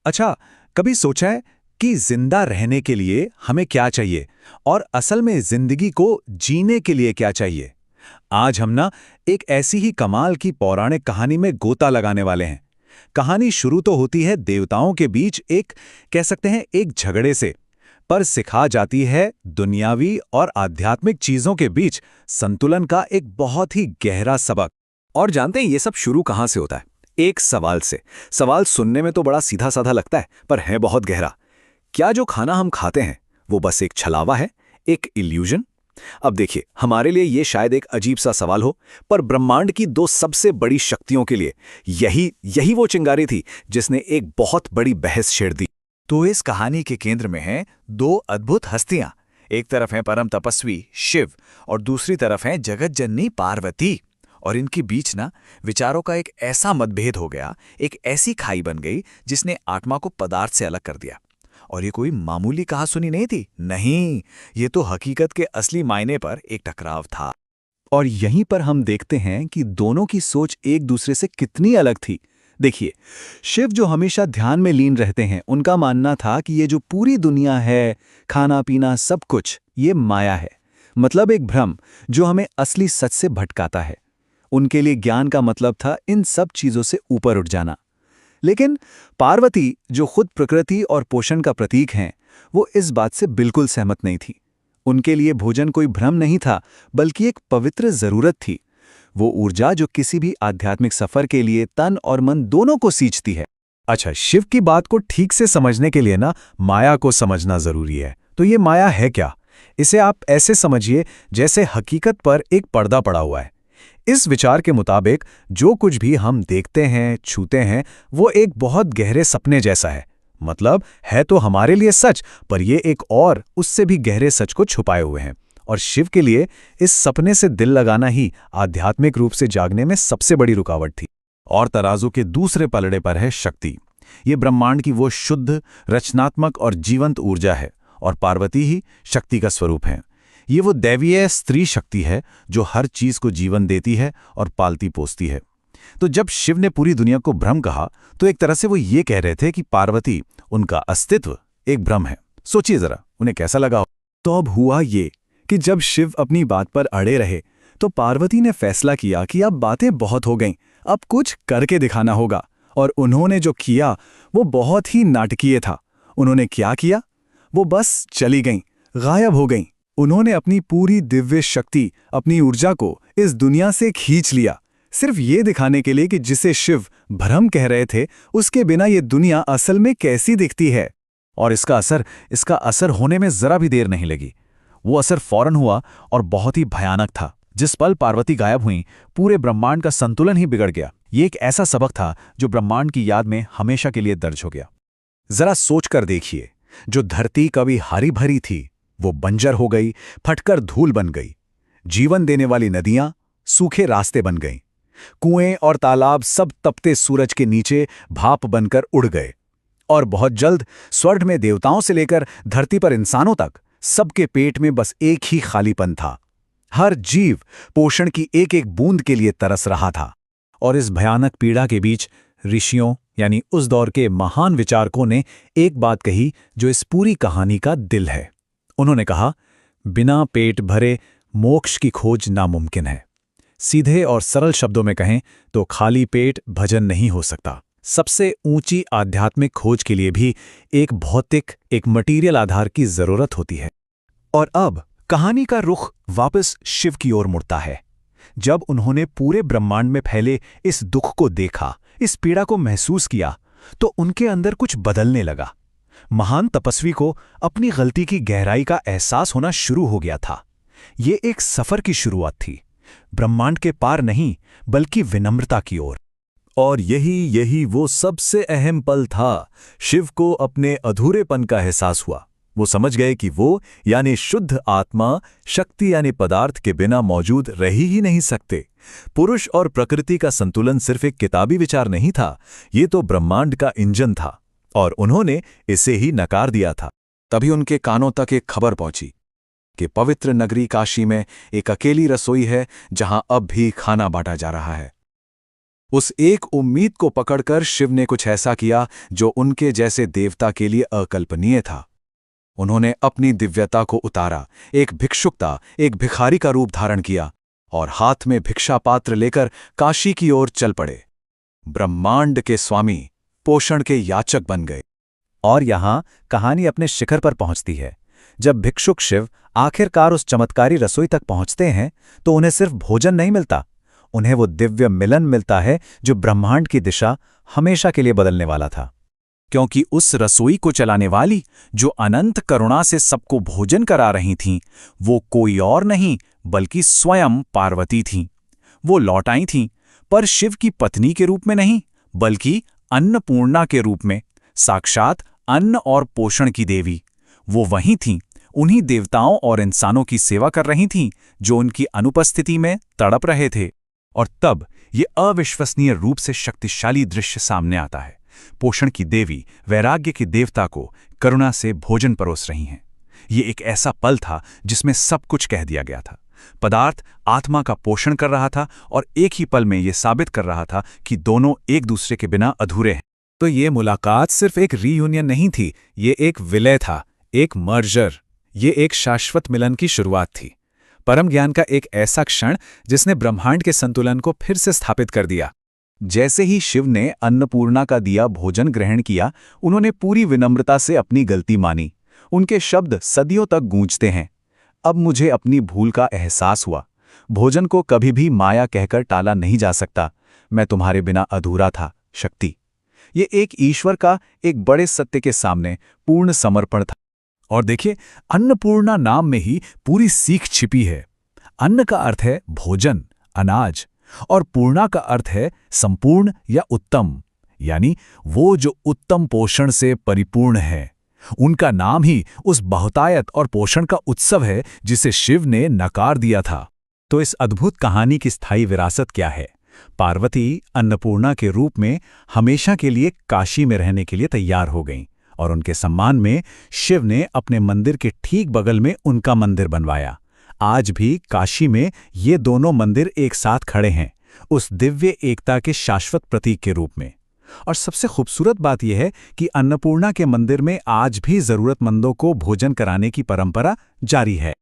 अच्छा, कभी सोचा है कि जिंदा रहने के लिए हमें क्या चाहिए और असल में जिंदगी को जीने के लिए क्या चाहिए? आज हम ना एक ऐसी ही कमाल की पौराणिक कहानी में गोता लगाने वाले हैं। कहानी शुरू तो होती है देवताओं के बीच एक कह सकते हैं एक झगड़े से, पर सिखा जाती है दुनियावी और आध्यात्मिक चीजों के बीच संतुलन का एक बहुत ही गहरा सबक। और जानते हैं ये सब शुरू कहाँ से होता है? एक सवाल से। सवाल सुनने में तो बड़ा सीधा साधा लगता है, पर है बहुत गहरा। क्या जो खाना हम खाते हैं वो बस एक छलावा है, एक इल्यूजन? अब देखिए, हमारे लिए ये शायद एक अजीब सा सवाल हो, पर ब्रह्मांड की दो सबसे बड़ी शक्तियों के लिए यही यही वो चिंगारी थी जिसने एक बहुत बड़ी बहस छेड़ दी। तो इस कहानी के केंद्र में हैं दो अद्भुत हस्तियां। एक तरफ हैं परम तपस्वी शिव और दूसरी तरफ हैं जगत जननी पार्वती। और इनके बीच ना विचारों का एक ऐसा मतभेद हो गया, एक ऐसी खाई बन गई जिसने आत्मा को पदार्थ से अलग कर दिया। और ये कोई मामूली कहासुनी नहीं थी, नहीं, ये तो हकीकत के असली मायने पर एक टकराव था। और यहीं पर हम देखते हैं कि दोनों की सोच एक दूसरे से कितनी अलग थी। देखिए, शिव जो हमेशा ध्यान में लीन रहते हैं, उनका मानना था कि ये जो पूरी दुनिया है, खाना पीना सब कुछ, ये माया है, मतलब एक भ्रम जो हमें असली सच से भटकाता है। उनके लिए ज्ञान का मतलब था इन सब चीजों से ऊपर उठ जाना। लेकिन पार्वती, जो खुद प्रकृति और पोषण का प्रतीक हैं, वो इस बात से बिल्कुल सहमत नहीं थी। उनके लिए भोजन कोई भ्रम नहीं था, बल्कि एक पवित्र जरूरत थी, वो ऊर्जा जो किसी भी आध्यात्मिक सफर के लिए तन और मन दोनों को सींचती है। अच्छा, शिव की बात को ठीक से समझने के लिए ना माया को समझना जरूरी है। तो ये माया है क्या? इसे आप ऐसे समझिए जैसे हकीकत पर एक पर्दा पड़ा हुआ है। इस विचार के मुताबिक जो कुछ भी हम देखते हैं, छूते हैं, वो एक बहुत गहरे सपने जैसा है। मतलब है तो हमारे लिए सच, पर ये एक और उससे भी गहरे सच को छुपाए हुए हैं। और शिव के लिए इस सपने से दिल लगाना ही आध्यात्मिक रूप से जागने में सबसे बड़ी रुकावट थी। और तराजू के दूसरे पलड़े पर है शक्ति। ये ब्रह्मांड की वो शुद्ध, रचनात्मक और जीवंत ऊर्जा है, और पार्वती ही शक्ति का स्वरूप है। ये वो दैवीय स्त्री शक्ति है जो हर चीज को जीवन देती है और पालती पोसती है। तो जब शिव ने पूरी दुनिया को भ्रम कहा, तो एक तरह से वो ये कह रहे थे कि पार्वती, उनका अस्तित्व एक भ्रम है। सोचिए जरा, उन्हें कैसा लगा? तो अब हुआ ये कि जब शिव अपनी बात पर अड़े रहे, तो पार्वती ने फैसला किया कि अब बातें बहुत हो गईं, अब कुछ करके दिखाना होगा। और उन्होंने जो किया वो बहुत ही नाटकीय था। उन्होंने क्या किया? वो बस चली गईं, गायब हो गईं। उन्होंने अपनी पूरी दिव्य शक्ति, अपनी ऊर्जा को इस दुनिया से खींच लिया, सिर्फ ये दिखाने के लिए कि जिसे शिव भ्रम कह रहे थे, उसके बिना ये दुनिया असल में कैसी दिखती है। और इसका असर होने में जरा भी देर नहीं लगी। वो असर फौरन हुआ और बहुत ही भयानक था। जिस पल पार्वती गायब हुई, पूरे ब्रह्मांड का संतुलन ही बिगड़ गया। ये एक ऐसा सबक था जो ब्रह्मांड की याद में हमेशा के लिए दर्ज हो गया। जरा सोचकर देखिए, जो धरती कभी हरी भरी थी, वो बंजर हो गई, फटकर धूल बन गई। जीवन देने वाली नदियां सूखे रास्ते बन गईं। कुएं और तालाब सब तपते सूरज के नीचे भाप बनकर उड़ गए। और बहुत जल्द स्वर्ग में देवताओं से लेकर धरती पर इंसानों तक सबके पेट में बस एक ही खालीपन था। हर जीव पोषण की एक एक बूंद के लिए तरस रहा था। और इस भयानक पीड़ा के बीच ऋषियों, यानी उस दौर के महान विचारकों ने एक बात कही जो इस पूरी कहानी का दिल है। उन्होंने कहा, बिना पेट भरे मोक्ष की खोज नामुमकिन है। सीधे और सरल शब्दों में कहें तो खाली पेट भजन नहीं हो सकता। सबसे ऊंची आध्यात्मिक खोज के लिए भी एक भौतिक, एक मटीरियल आधार की जरूरत होती है। और अब कहानी का रुख वापस शिव की ओर मुड़ता है। जब उन्होंने पूरे ब्रह्मांड में फैले इस दुख को देखा, इस पीड़ा को महसूस किया, तो उनके अंदर कुछ बदलने लगा। महान तपस्वी को अपनी गलती की गहराई का एहसास होना शुरू हो गया था। ये एक सफर की शुरुआत थी, ब्रह्मांड के पार नहीं, बल्कि विनम्रता की ओर। और यही वो सबसे अहम पल था। शिव को अपने अधूरेपन का एहसास हुआ। वो समझ गए कि वो, यानी शुद्ध आत्मा, शक्ति यानी पदार्थ के बिना मौजूद रह ही नहीं सकते। पुरुष और प्रकृति का संतुलन सिर्फ एक किताबी विचार नहीं था, ये तो ब्रह्मांड का इंजन था, और उन्होंने इसे ही नकार दिया था। तभी उनके कानों तक एक खबर पहुंची कि पवित्र नगरी काशी में एक अकेली रसोई है जहां अब भी खाना बांटा जा रहा है। उस एक उम्मीद को पकड़कर शिव ने कुछ ऐसा किया जो उनके जैसे देवता के लिए अकल्पनीय था। उन्होंने अपनी दिव्यता को उतारा, एक भिक्षुकता, एक भिखारी का रूप धारण किया और हाथ में भिक्षा पात्र लेकर काशी की ओर चल पड़े। ब्रह्मांड के स्वामी, पोषण के याचक बन गए। और यहाँ कहानी अपने शिखर पर पहुंचती है। जब भिक्षुक शिव आखिरकार उस चमत्कारी रसोई तक पहुंचते हैं तो उन्हें सिर्फ भोजन नहीं मिलता, उन्हें वो दिव्य मिलन मिलता है जो ब्रह्मांड की दिशा हमेशा के लिए बदलने वाला था। क्योंकि उस रसोई को चलाने वाली, जो अनंत करुणा से सबको भोजन करा रही थीं, वो कोई और नहीं बल्कि स्वयं पार्वती थीं। वो लौट आई थीं, पर शिव की पत्नी के रूप में नहीं, बल्कि अन्नपूर्णा के रूप में, साक्षात अन्न और पोषण की देवी। वो वहीं थीं, उन्हीं देवताओं और इंसानों की सेवा कर रही थीं जो उनकी अनुपस्थिति में तड़प रहे थे। और तब ये अविश्वसनीय रूप से शक्तिशाली दृश्य सामने आता है। पोषण की देवी वैराग्य के देवता को करुणा से भोजन परोस रही हैं। ये एक ऐसा पल था जिसमें सब कुछ कह दिया गया था। पदार्थ आत्मा का पोषण कर रहा था और एक ही पल में ये साबित कर रहा था कि दोनों एक दूसरे के बिना अधूरे हैं। तो ये मुलाकात सिर्फ एक रीयूनियन नहीं थी, ये एक विलय था, एक मर्जर। ये एक शाश्वत मिलन की शुरुआत थी, परम ज्ञान का एक ऐसा क्षण जिसने ब्रह्मांड के संतुलन को फिर से स्थापित कर दिया। जैसे ही शिव ने अन्नपूर्णा का दिया भोजन ग्रहण किया, उन्होंने पूरी विनम्रता से अपनी गलती मानी। उनके शब्द सदियों तक गूंजते हैं, अब मुझे अपनी भूल का एहसास हुआ। भोजन को कभी भी माया कहकर टाला नहीं जा सकता। मैं तुम्हारे बिना अधूरा था, शक्ति। ये एक ईश्वर का एक बड़े सत्य के सामने पूर्ण समर्पण था। और देखिए, अन्नपूर्णा नाम में ही पूरी सीख छिपी है। अन्न का अर्थ है भोजन, अनाज, और पूर्णा का अर्थ है संपूर्ण या उत्तम, यानी वो जो उत्तम पोषण से परिपूर्ण है। उनका नाम ही उस बहुतायत और पोषण का उत्सव है जिसे शिव ने नकार दिया था। तो इस अद्भुत कहानी की स्थायी विरासत क्या है? पार्वती अन्नपूर्णा के रूप में हमेशा के लिए काशी में रहने के लिए तैयार हो गईं और उनके सम्मान में शिव ने अपने मंदिर के ठीक बगल में उनका मंदिर बनवाया। आज भी काशी में ये दोनों मंदिर एक साथ खड़े हैं, उस दिव्य एकता के शाश्वत प्रतीक के रूप में। और सबसे खूबसूरत बात यह है कि अन्नपूर्णा के मंदिर में आज भी जरूरतमंदों को भोजन कराने की परंपरा जारी है।